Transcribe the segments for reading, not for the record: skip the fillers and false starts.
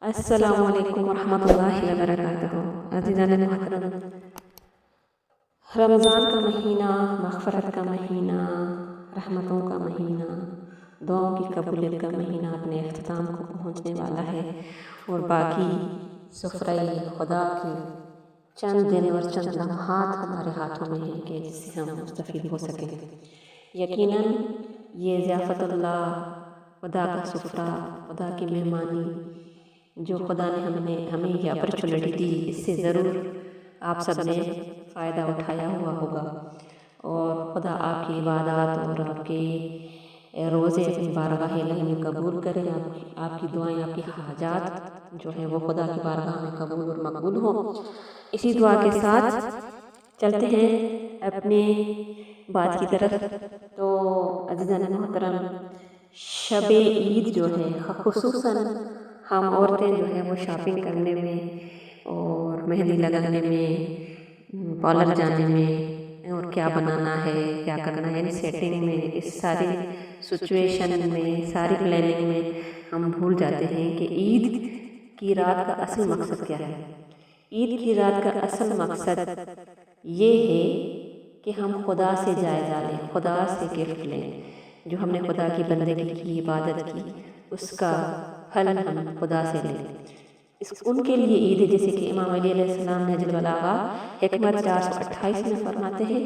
السلام علیکم ورحمۃ اللہ وبرکاتہ۔ عزیزان محترم، رمضان کا مہینہ مغفرت کا مہینہ، رحمتوں کا مہینہ، دعاؤں کی قبولیت کا مہینہ اپنے اختتام کو پہنچنے والا ہے، اور باقی سفرۂ خدا کی چند دن اور چند لمحات ہمارے ہاتھوں میں ہیں کہ جس سے ہم مستفید ہو سکیں۔ یقیناً یہ ضیافت اللہ، خدا کا سفرہ، خدا کی مہمانی جو خدا نے ہمیں یہ اپرچونٹی دی، اس سے ضرور آپ سب نے فائدہ اٹھایا ہوا ہوگا، اور خدا آپ کی عبادات اور آپ کے روزے اپنی بارگاہ الہی میں قبول کرے، آپ کی دعائیں، آپ کی حاجات جو ہیں وہ خدا کی بارگاہ میں قبول اور مقبول ہوں۔ اسی دعا کے ساتھ چلتے ہیں اپنے بات کی طرف۔ تو عزیزان محترم، شب عید جو ہے خصوصاً ہم عورتیں جو ہیں وہ شاپنگ کرنے میں اور مہندی لگانے میں، پارلر جانے میں، اور کیا بنانا ہے کیا کرنا ہے، سیٹنگ میں، اس ساری سچویشن میں، ساری پلاننگ میں ہم بھول جاتے ہیں کہ عید کی رات کا اصل مقصد کیا ہے۔ عید کی رات کا اصل مقصد یہ ہے کہ ہم خدا سے جائزہ لیں، خدا سے گفٹ لیں، جو ہم نے خدا کی بندگی کی، عبادت کی، اس کا پھل ہم خدا سے لیں۔ ان کے لیے عید ہے، جیسے کہ امام علی علیہ السلام نہج البلاغہ حکمت 428 میں فرماتے ہیں،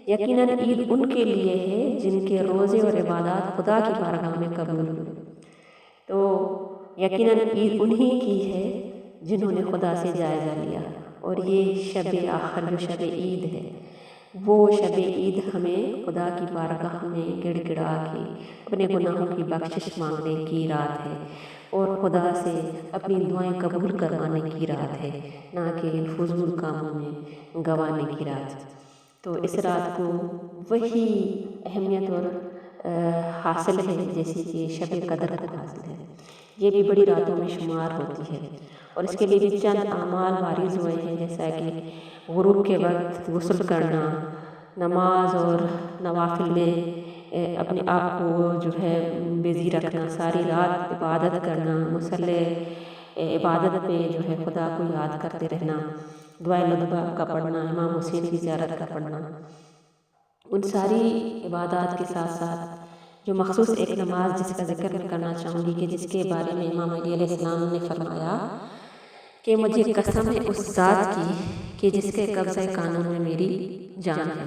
یقیناً عید ان کے لیے ہے جن کے روزے اور عبادات خدا کی بارگاہ میں قبول ہوئے۔ تو یقیناً عید انہی کی ہے جنہوں نے خدا سے جائزہ لیا، اور یہ شب آخر جو شب عید ہے، وہ شب عید ہمیں خدا کی بارگاہ میں گڑ گڑا کے اپنے گناہوں کی بخشش مانگنے کی رات ہے، اور خدا سے اپنی دعائیں قبول کروانے کی رات ہے، نہ کہ فضول کاموں میں گوانے کی رات۔ تو اس رات کو وہی اہمیت اور حاصل ہے جیسے کہ شب قدر کو حاصل ہے، یہ بھی بڑی راتوں میں شمار ہوتی ہے، اور اس کے لیے بھی چند اعمال واریز ہوئے ہیں، جیسا کہ غروب کے وقت غسل کرنا، نماز اور نوافل میں اپنے آپ کو جو ہے بزی رکھنا، ساری رات عبادت کرنا، مصلی عبادت پہ جو ہے خدا کو یاد کرتے رہنا، دعائے لطفہ کا پڑھنا، امام حسین کی زیارت کا پڑھنا، ان ساری عبادات کے ساتھ ساتھ جو مخصوص ایک نماز جس کا ذکر میں کرنا چاہوں گی، کہ جس کے بارے میں امام علی علیہ السلام نے فرمایا کہ مجھے قسم ہے اس ذات کی کہ جس کے قبضہ قانون میں میری جان ہے،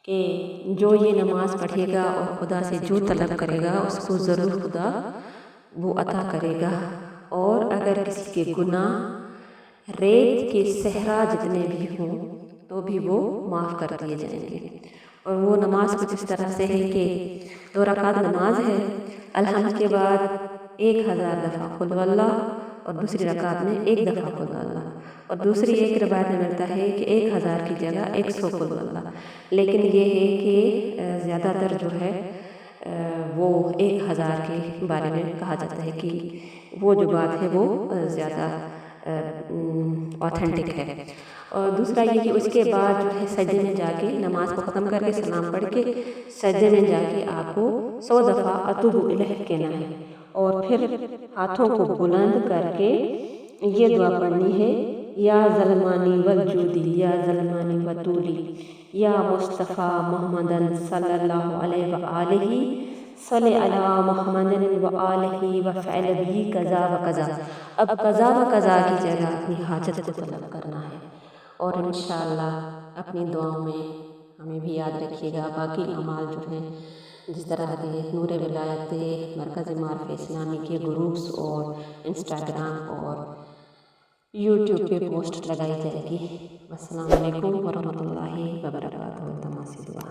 کہ جو یہ نماز پڑھے گا اور خدا سے جو طلب کرے گا اس کو ضرور خدا وہ عطا کرے گا، اور اگر کسی کے گناہ ریت کے صحرا جتنے بھی ہوں تو بھی وہ معاف کر دیے جائیں گے۔ اور وہ نماز کچھ اس طرح سے ہے کہ 2 رکعت نماز ہے، الحمد کے بعد 1000 دفعہ قل هو اللہ، اور دوسری رکعت میں 1 دفعہ قل هو اللہ، اور دوسری ایک روایت میں ملتا ہے کہ 1000 کی جگہ 100 قل هو اللہ، لیکن یہ ہے کہ زیادہ تر جو ہے وہ 1000 کے بارے میں کہا جاتا ہے کہ وہ جو بات ہے وہ زیادہ اوتھینٹک ہے۔ اور دوسرا یہ کہ اس کے بعد جو ہے سجدے میں جا کے نماز کو ختم کر کے سلام پڑھ کے سجدے میں جا کے آپ کو 100 دفعہ اتوب الیہ کہنا ہے، اور پھر ہاتھوں کو بلند کر کے یہ دعا پڑھنی ہے، یا ظلمانی والجودی، یا ظلمانی وطولی، یا مصطفیٰ محمدن صلی اللہ علیہ وآلہ، صلی علی محمد وآلہ وفعل بھی کذا و کذا۔ اب کذا و کذا کی جگہ اپنی حاجت کو طلب کرنا ہے، اور انشاءاللہ اپنی دعاؤں میں ہمیں بھی یاد رکھیے گا۔ باقی اعمال جو ہیں جس طرح کے نور ولایت مرکز معارف اسلامی کے گروپس اور انسٹاگرام اور یوٹیوب پہ پوسٹ لگائی جائے گی۔ السلام علیکم ورحمۃ اللہ وبرکاتہ۔ تماسی دعا۔